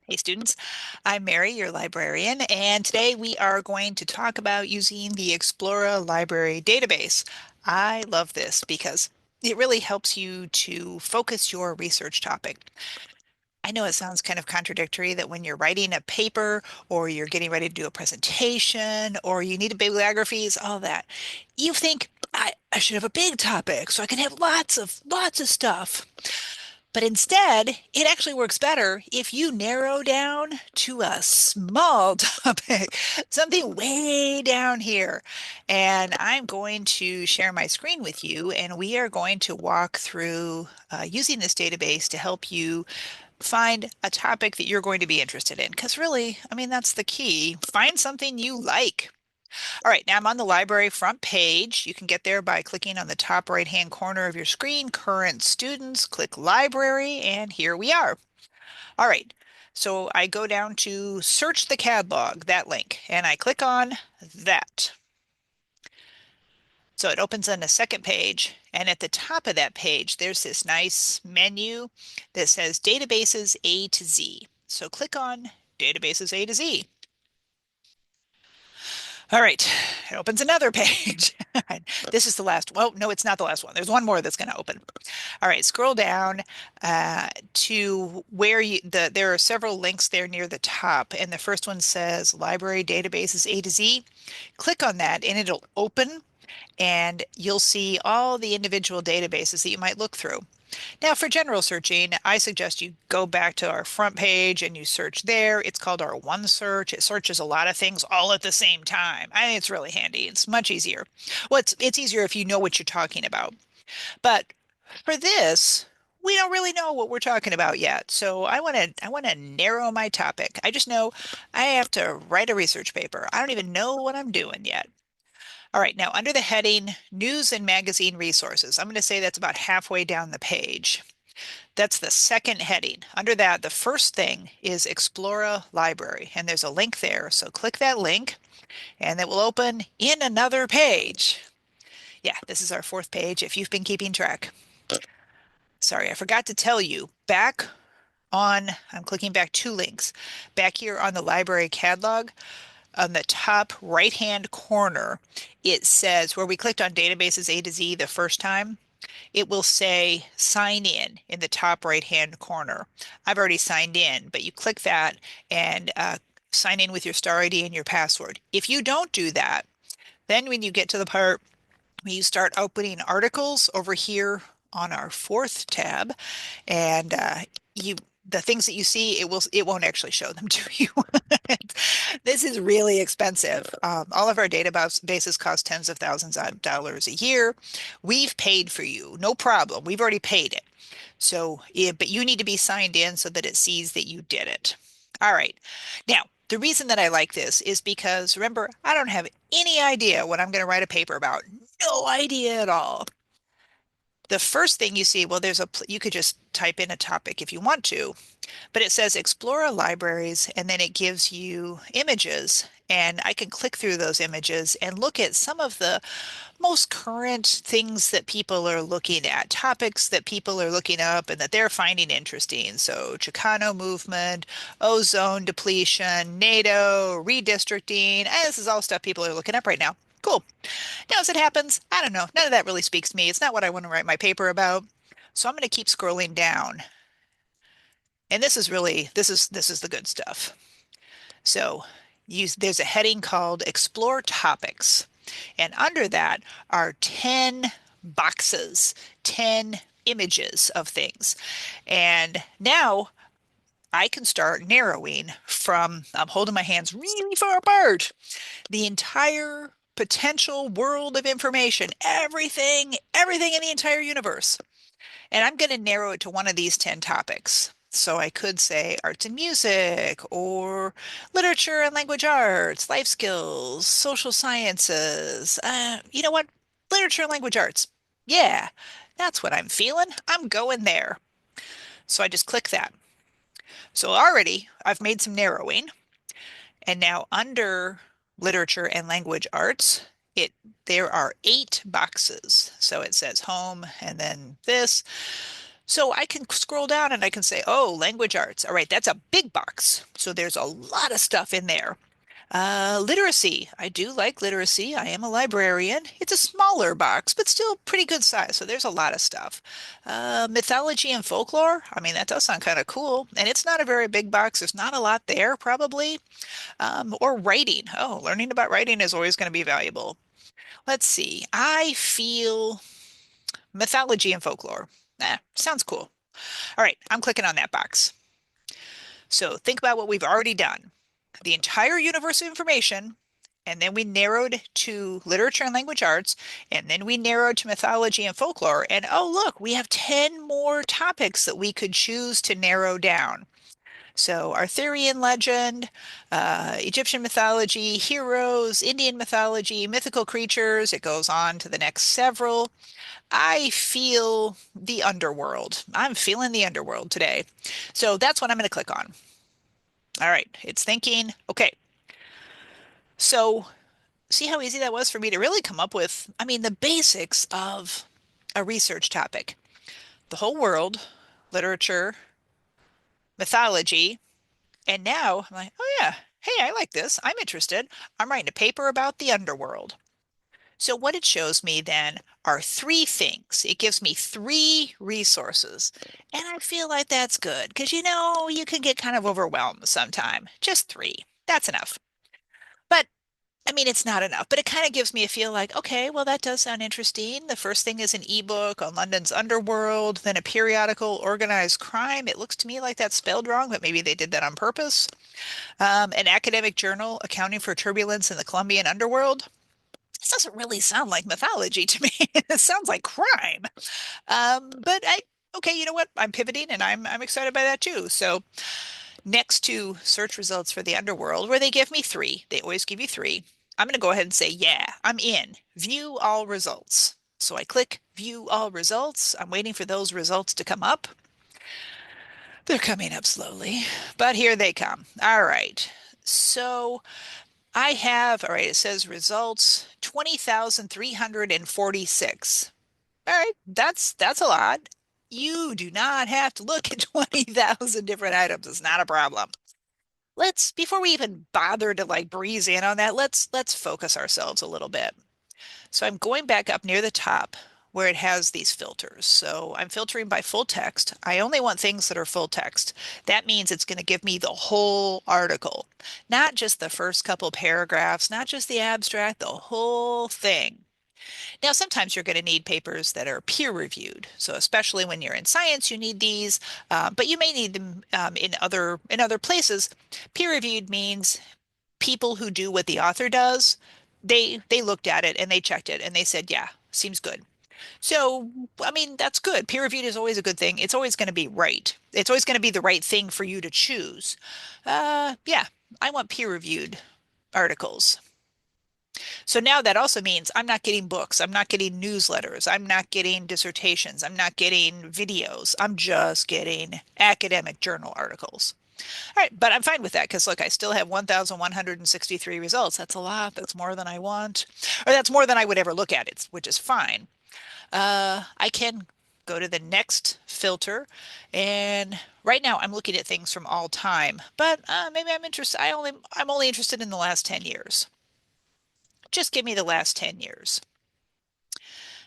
Hey students, I'm Mary, your librarian, and today we are going to talk about using the Explora library database. I love this because it really helps you to focus your research topic. I know it sounds kind of contradictory that when you're writing a paper or you're getting ready to do a presentation or you need a bibliographies, all that, you think I should have a big topic so I can have lots of stuff. But instead, it actually works better if you narrow down to a small topic, something way down here. And I'm going to share my screen with you, and we are going to walk through using this database to help you find a topic that you're going to be interested in. Because really, I mean, that's the key. Find something you like. All right, now I'm on the library front page. You can get there by clicking on the top right-hand corner of your screen, current students, click library, and here we are. All right, so I go down to search the catalog, that link, and I click on that. So it opens on the second page, and at the top of that page, there's this nice menu that says Databases A to Z. So click on Databases A to Z. All right, it opens another page. This is the last. Well, no, it's not the last one. There's one more that's going to open. All right, scroll down to where there are several links there near the top, and the first one says Library Databases A to Z. Click on that, and it'll open, and you'll see all the individual databases that you might look through. Now, for general searching, I suggest you go back to our front page and you search there. It's called our One Search. It searches a lot of things all at the same time. I think it's really handy. It's much easier. Well, it's easier if you know what you're talking about. But for this, we don't really know what we're talking about yet. So I want to narrow my topic. I just know I have to write a research paper. I don't even know what I'm doing yet. All right, now under the heading News and Magazine Resources, I'm going to say that's about halfway down the page. That's the second heading. Under that, the first thing is Explora Library, and there's a link there. So click that link, and it will open in another page. Yeah, this is our fourth page if you've been keeping track. Sorry, I forgot to tell you. I'm clicking back two links. Back here on the library catalog, on the top right-hand corner, it says where we clicked on databases A to Z the first time, it will say sign in the top right-hand corner. I've already signed in, but you click that and sign in with your star ID and your password. If you don't do that, then when you get to the part where you start opening articles over here on our fourth tab, and you the things that you see, it won't actually show them to you. This is really expensive. All of our databases cost tens of thousands of dollars a year. We've paid for you, no problem. We've already paid it. So, yeah, but you need to be signed in so that it sees that you did it. All right. Now, the reason that I like this is because remember, I don't have any idea what I'm going to write a paper about. No idea at all. The first thing you see, well, you could just type in a topic if you want to, but it says Explora libraries, and then it gives you images. And I can click through those images and look at some of the most current things that people are looking at, topics that people are looking up and that they're finding interesting. So, Chicano movement, ozone depletion, NATO, redistricting. This is all stuff people are looking up right now. Cool. Now, as it happens, I don't know. None of that really speaks to me. It's not what I want to write my paper about. So I'm going to keep scrolling down. And this is the good stuff. So there's a heading called Explore Topics. And under that are 10 boxes, 10 images of things. And now I can start narrowing from, I'm holding my hands really far apart, the entire potential world of information, everything in the entire universe. And I'm going to narrow it to one of these 10 topics. So I could say arts and music, or literature and language arts, life skills, social sciences. You know what? Literature and language arts. Yeah, that's what I'm feeling. I'm going there. So I just click that. So already I've made some narrowing. And now under literature and language arts, it there are 8 boxes. So it says home and then this. So I can scroll down and I can say, oh, language arts. All right, that's a big box. So there's a lot of stuff in there. Literacy. I do like literacy. I am a librarian. It's a smaller box, but still pretty good size. So there's a lot of stuff. Mythology and folklore. I mean, that does sound kind of cool. And it's not a very big box. There's not a lot there, probably. Or writing. Oh, learning about writing is always going to be valuable. Let's see. I feel mythology and folklore. Sounds cool. All right, I'm clicking on that box. So think about what we've already done. The entire universe of information, and then we narrowed to literature and language arts, and then we narrowed to mythology and folklore. And oh, look, we have 10 more topics that we could choose to narrow down. So Arthurian legend, Egyptian mythology, heroes, Indian mythology, mythical creatures. It goes on to the next several. I feel the underworld. I'm feeling the underworld today. So that's what I'm going to click on. All right, it's thinking, okay, so see how easy that was for me to really come up with, I mean, the basics of a research topic. The whole world, literature, mythology, and now I'm like, oh yeah, hey, I like this. I'm interested. I'm writing a paper about the underworld. So what it shows me then are three things. It gives me three resources. And I feel like that's good because you can get kind of overwhelmed sometime. Just three. That's enough. But I mean, it's not enough, but it kind of gives me a feel like, okay, well, that does sound interesting. The first thing is an ebook on London's underworld, then a periodical organized crime. It looks to me like that's spelled wrong, but maybe they did that on purpose. An academic journal accounting for turbulence in the Colombian underworld. This doesn't really sound like mythology to me. It sounds like crime. Okay, you know what? I'm pivoting and I'm excited by that too. So next to search results for the underworld, where they give me three, they always give you three. I'm going to go ahead and say, yeah, I'm in. View all results. So I click view all results. I'm waiting for those results to come up. They're coming up slowly, but here they come. All right. So all right, it says results 20,346. All right, that's a lot. You do not have to look at 20,000 different items. It's not a problem. Before we even bother to like breeze in on that, let's focus ourselves a little bit. So I'm going back up near the top where it has these filters. So I'm filtering by full text. I only want things that are full text. That means it's going to give me the whole article, not just the first couple paragraphs, not just the abstract, the whole thing. Now, sometimes you're going to need papers that are peer reviewed. So especially when you're in science, you need these, but you may need them in other places. Peer reviewed means people who do what the author does. They looked at it and they checked it and they said, yeah, seems good. So, I mean, that's good. Peer reviewed is always a good thing. It's always going to be right. It's always going to be the right thing for you to choose. Yeah, I want peer reviewed articles. So now that also means I'm not getting books, I'm not getting newsletters, I'm not getting dissertations, I'm not getting videos. I'm just getting academic journal articles. All right, but I'm fine with that because look, I still have 1,163 results. That's a lot. That's more than I want, or that's more than I would ever look at it, which is fine. I can go to the next filter, and right now I'm looking at things from all time, but maybe I'm interested. I'm only interested in the last 10 years. Just give me the last 10 years.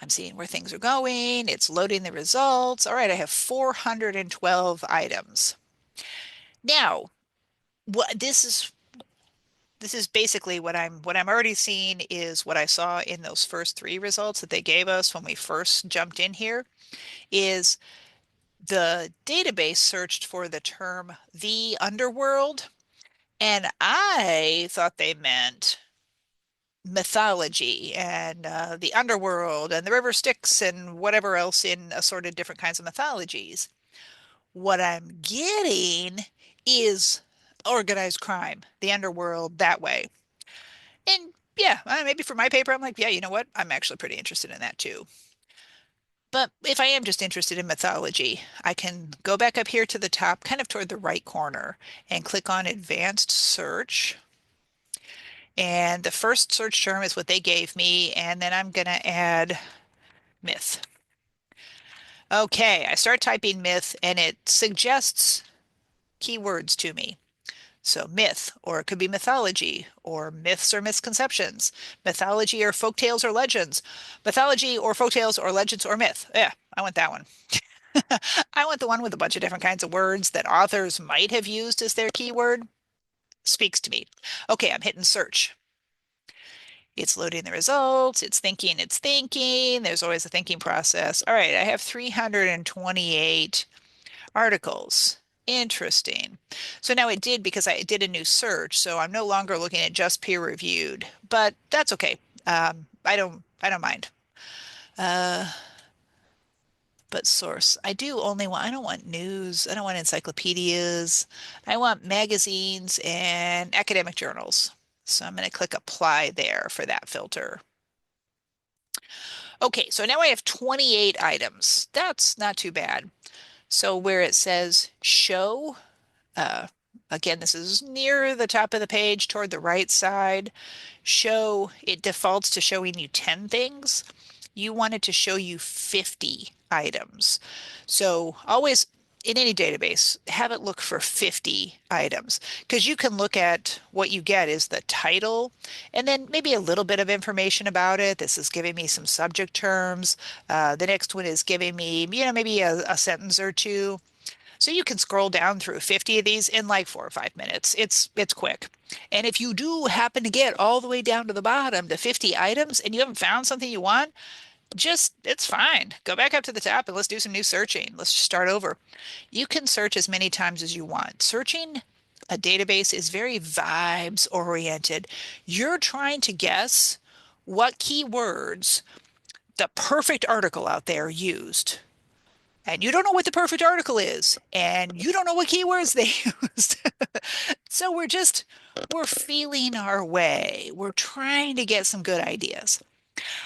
I'm seeing where things are going. It's loading the results. All right, I have 412 items. Now, what this is basically what I'm already seeing is what I saw in those first three results that they gave us when we first jumped in here is the database searched for the term the underworld, and I thought they meant mythology and the underworld and the river Styx and whatever else in assorted different kinds of mythologies. What I'm getting is organized crime, the underworld that way. And yeah, maybe for my paper, I'm like, yeah, you know what? I'm actually pretty interested in that too. But if I am just interested in mythology, I can go back up here to the top, kind of toward the right corner, and click on advanced search. And the first search term is what they gave me, and then I'm going to add myth. Okay, I start typing myth and it suggests keywords to me. So myth, or it could be mythology, or myths or misconceptions, mythology or folktales or legends, mythology or folktales or legends or myth. Yeah, I want that one. I want the one with a bunch of different kinds of words that authors might have used as their keyword. Speaks to me. Okay, I'm hitting search. It's loading the results. It's thinking, it's thinking. There's always a thinking process. All right, I have 328 articles. Interesting. So now it did because I did a new search, so I'm no longer looking at just peer reviewed, but that's okay. I don't mind. Uh, but source, I don't want news. I don't want encyclopedias. I want magazines and academic journals. So I'm going to click apply there for that filter. Okay, so now I have 28 items. That's not too bad. So where it says show, uh, again, this is near the top of the page toward the right side. Show, it defaults to showing you 10 things. You want it to show you 50 items. So always in any database, have it look for 50 items because you can look at what you get is the title and then maybe a little bit of information about it. This is giving me some subject terms. The next one is giving me, maybe a sentence or two. So you can scroll down through 50 of these in like 4 or 5 minutes. It's quick. And if you do happen to get all the way down to the bottom to 50 items and you haven't found something you want, just it's fine. Go back up to the top and let's do some new searching. Let's just start over. You can search as many times as you want. Searching a database is very vibes oriented. You're trying to guess what keywords the perfect article out there used. And you don't know what the perfect article is, and you don't know what keywords they used. So we're feeling our way. We're trying to get some good ideas.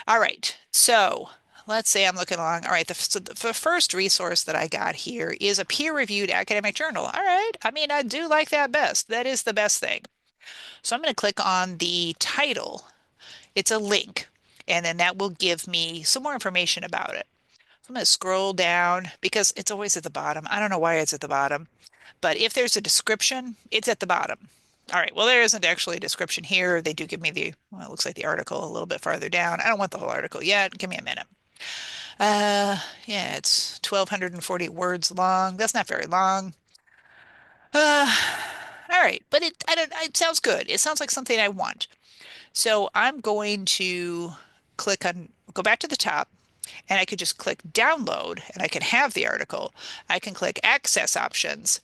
All right. So let's say I'm looking along. All right. The first resource that I got here is a peer-reviewed academic journal. All right. I mean, I do like that best. That is the best thing. So I'm going to click on the title. It's a link, and then that will give me some more information about it. So I'm going to scroll down because it's always at the bottom. I don't know why it's at the bottom, but if there's a description, it's at the bottom. All right, well, there isn't actually a description here. They do give me well, it looks like the article a little bit farther down. I don't want the whole article yet. Give me a minute. Yeah, it's 1,240 words long. That's not very long. Uh, all right, but I don't, it sounds good. It sounds like something I want. So I'm going to go back to the top, and I could just click download and I can have the article. I can click access options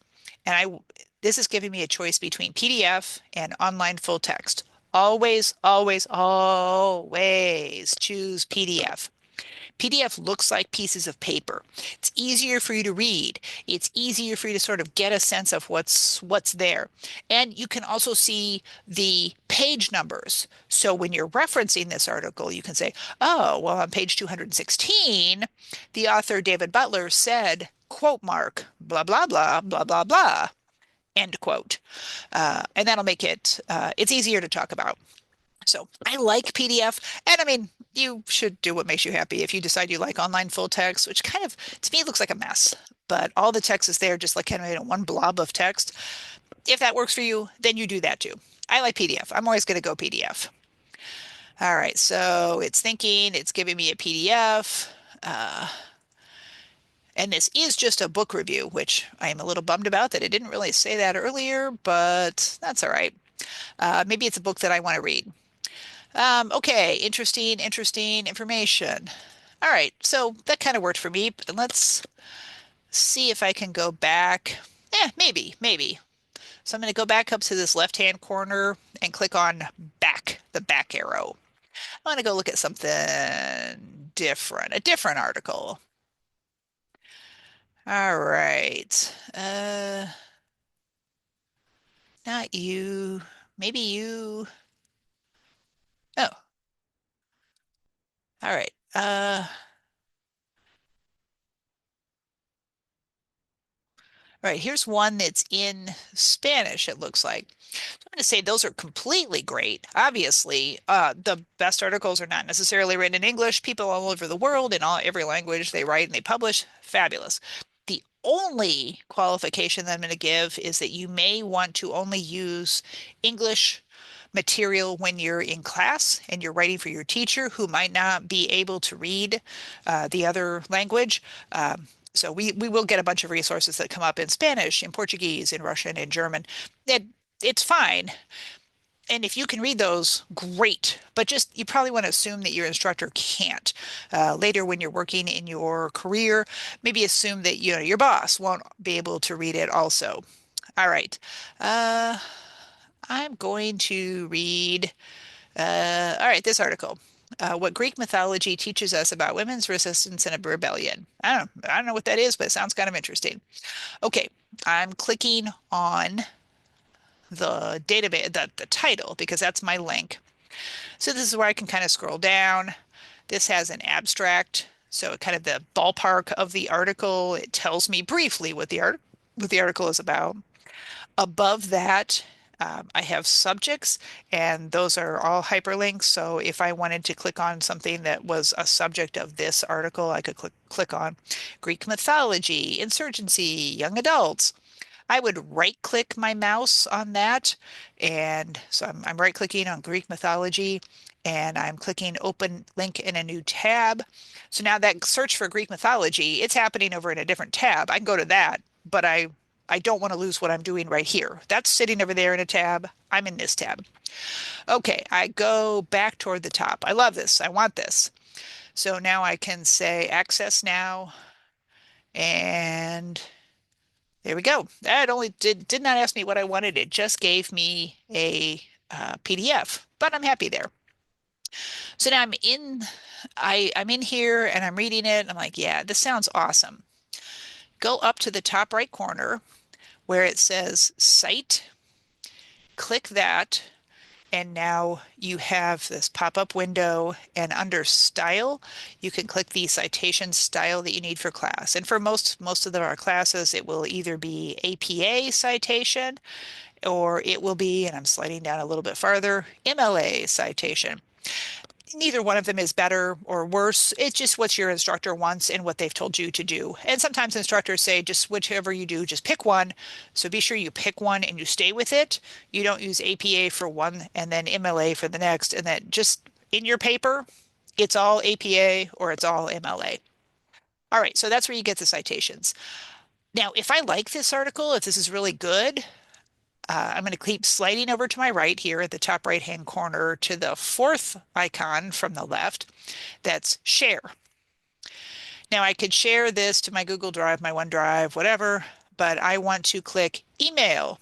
and this is giving me a choice between PDF and online full text. Always, always, always choose PDF. PDF looks like pieces of paper. It's easier for you to read. It's easier for you to sort of get a sense of what's there. And you can also see the page numbers. So when you're referencing this article, you can say, oh, well, on page 216, the author David Butler said, quote mark, blah, blah, blah, blah, blah, blah, end quote. And that'll make it's easier to talk about. So I like PDF. And I mean, you should do what makes you happy. If you decide you like online full text, which kind of, to me, looks like a mess, but all the text is there just like kind of in one blob of text. If that works for you, then you do that too. I like PDF. I'm always going to go PDF. All right. So it's thinking, it's giving me a PDF. Uh, and this is just a book review, which I am a little bummed about that it didn't really say that earlier, but that's all right. Maybe it's a book that I want to read. Okay, interesting information. All right, so that kind of worked for me, but let's see if I can go back. Maybe. So I'm going to go back up to this left-hand corner and click on back, the back arrow. I want to go look at something different, a different article. All right. Not you. Maybe you. Oh, all right. All right, here's one that's in Spanish, it looks like. I'm going to say those are completely great. Obviously, the best articles are not necessarily written in English. People all over the world in every language they write and they publish, fabulous. The only qualification that I'm going to give is that you may want to only use English material when you're in class and you're writing for your teacher who might not be able to read the other language. So we will get a bunch of resources that come up in Spanish, in Portuguese, in Russian, in German. It, it's fine. And if you can read those, great. But just you probably want to assume that your instructor can't. Later, when you're working in your career, maybe assume that your boss won't be able to read it also. All right. Uh, I'm going to read. All right, this article. What Greek mythology teaches us about women's resistance in a rebellion. I don't know what that is, but it sounds kind of interesting. Okay, I'm clicking on the database, the title, because that's my link. So this is where I can kind of scroll down. This has an abstract, so kind of the ballpark of the article. It tells me briefly what the article is about. Above that, I have subjects, and those are all hyperlinks. So if I wanted to click on something that was a subject of this article, I could click on Greek mythology, insurgency, young adults. I would right click my mouse on that. And so I'm right clicking on Greek mythology and I'm clicking open link in a new tab. So now that search for Greek mythology, it's happening over in a different tab. I can go to that, but I don't want to lose what I'm doing right here. That's sitting over there in a tab. I'm in this tab. Okay, I go back toward the top. I love this. I want this. So now I can say access now and there we go. That only did not ask me what I wanted. It just gave me a PDF, but I'm happy there. So now I'm in here and I'm reading it. And I'm like, yeah, this sounds awesome. Go up to the top right corner where it says Cite. Click that. And now you have this pop-up window, and under Style, you can click the citation style that you need for class. And for most of our classes, it will either be APA citation, or it will be, and I'm sliding down a little bit farther, MLA citation. Neither one of them is better or worse. It's just what your instructor wants and what they've told you to do. And sometimes instructors say, just whichever you do, just pick one. So be sure you pick one and you stay with it. You don't use APA for one and then MLA for the next. And then just in your paper, it's all APA or it's all MLA. All right, so that's where you get the citations. Now, if I like this article, if this is really good, I'm going to keep sliding over to my right here at the top right-hand corner to the fourth icon from the left. That's share. Now I could share this to my Google Drive, my OneDrive, whatever, but I want to click email.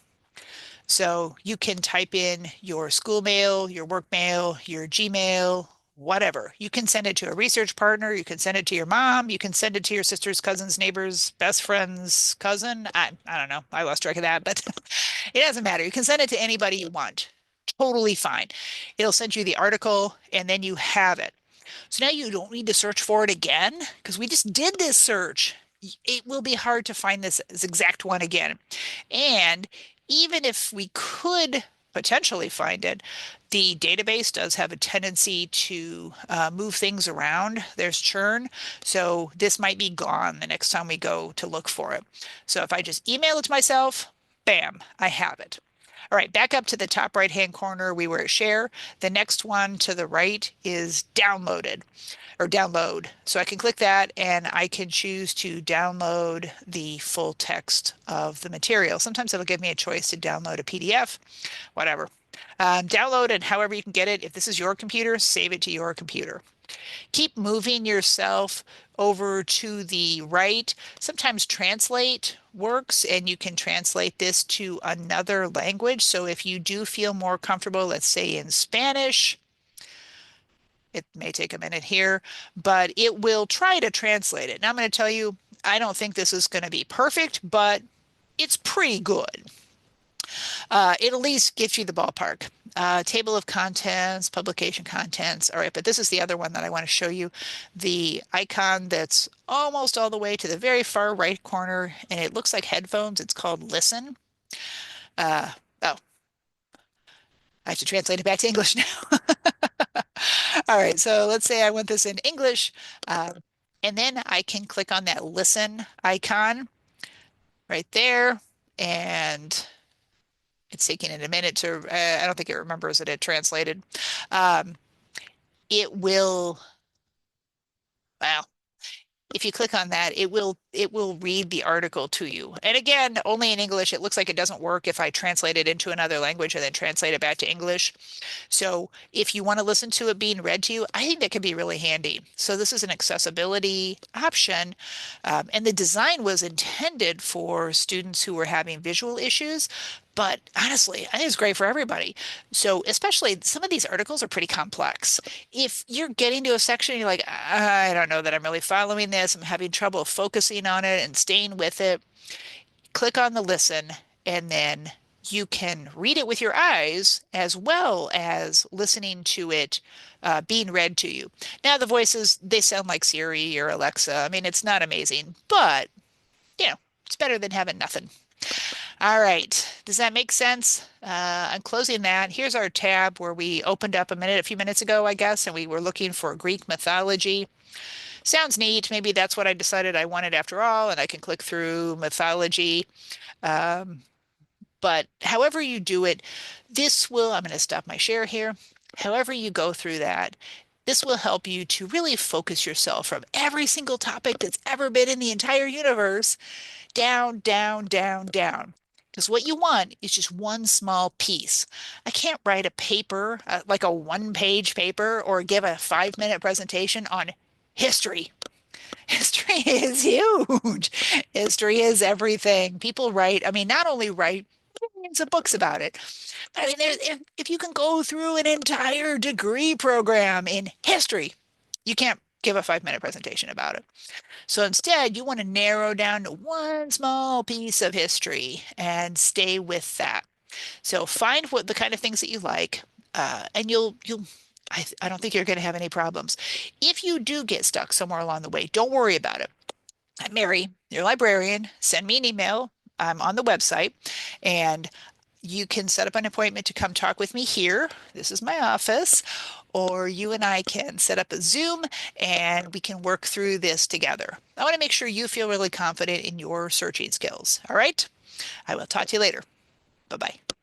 So you can type in your school mail, your work mail, your Gmail, whatever. You can send it to a research partner. You can send it to your mom. You can send it to your sister's cousin's neighbor's best friend's cousin. I don't know. I lost track of that, but it doesn't matter. You can send it to anybody you want. Totally fine. It'll send you the article and then you have it. So now you don't need to search for it again because we just did this search. It will be hard to find this exact one again. And even if we could potentially find it, the database does have a tendency to move things around. There's churn. So this might be gone the next time we go to look for it. So if I just email it to myself, bam, I have it. All right, back up to the top right-hand corner, we were at share. The next one to the right is downloaded or download. So I can click that and I can choose to download the full text of the material. Sometimes it'll give me a choice to download a PDF, whatever. Download it however you can get it. If this is your computer, save it to your computer. Keep moving yourself over to the right. Sometimes translate works and you can translate this to another language. So if you do feel more comfortable, let's say in Spanish, it may take a minute here, but it will try to translate it. Now I'm going to tell you, I don't think this is going to be perfect, but it's pretty good. It at least gives you the ballpark. Table of contents, publication contents. All right, but this is the other one that I want to show you. The icon that's almost all the way to the very far right corner, and it looks like headphones. It's called Listen. Uh, oh, I have to translate it back to English now. All right, so let's say I want this in English, uh, and then I can click on that Listen icon right there, and it's taking it a minute to, I don't think it remembers that it translated. Um, it will, well, if you click on that, it will read the article to you. And again, only in English. It looks like it doesn't work if I translate it into another language and then translate it back to English. So if you want to listen to it being read to you, I think that can be really handy. So this is an accessibility option, and the design was intended for students who were having visual issues. But honestly, I think it's great for everybody. So especially some of these articles are pretty complex. If you're getting to a section, you're like, I don't know that I'm really following this. I'm having trouble focusing on it and staying with it. Click on the listen, and then you can read it with your eyes as well as listening to it being read to you. Now, the voices, they sound like Siri or Alexa. I mean, it's not amazing, but it's better than having nothing. All right. Does that make sense? I'm closing that. Here's our tab where we opened up a few minutes ago, I guess, and we were looking for Greek mythology. Sounds neat. Maybe that's what I decided I wanted after all, and I can click through mythology. Um, but however you do it, I'm going to stop my share here. However you go through that, this will help you to really focus yourself from every single topic that's ever been in the entire universe down, down, down, down. Because what you want is just one small piece. I can't write a paper, like a one-page paper, or give a 5-minute presentation on history. History is huge. History is everything. People write, I mean, not only write millions of books about it, but I mean, if you can go through an entire degree program in history, you can't give a 5-minute presentation about it. So instead, you want to narrow down to one small piece of history and stay with that. So find what the kind of things that you like, and I don't think you're going to have any problems. If you do get stuck somewhere along the way, don't worry about it. I'm Mary, your librarian. Send me an email. I'm on the website, and you can set up an appointment to come talk with me here. This is my office, or you and I can set up a Zoom and we can work through this together. I want to make sure you feel really confident in your searching skills. All right. I will talk to you later. Bye bye.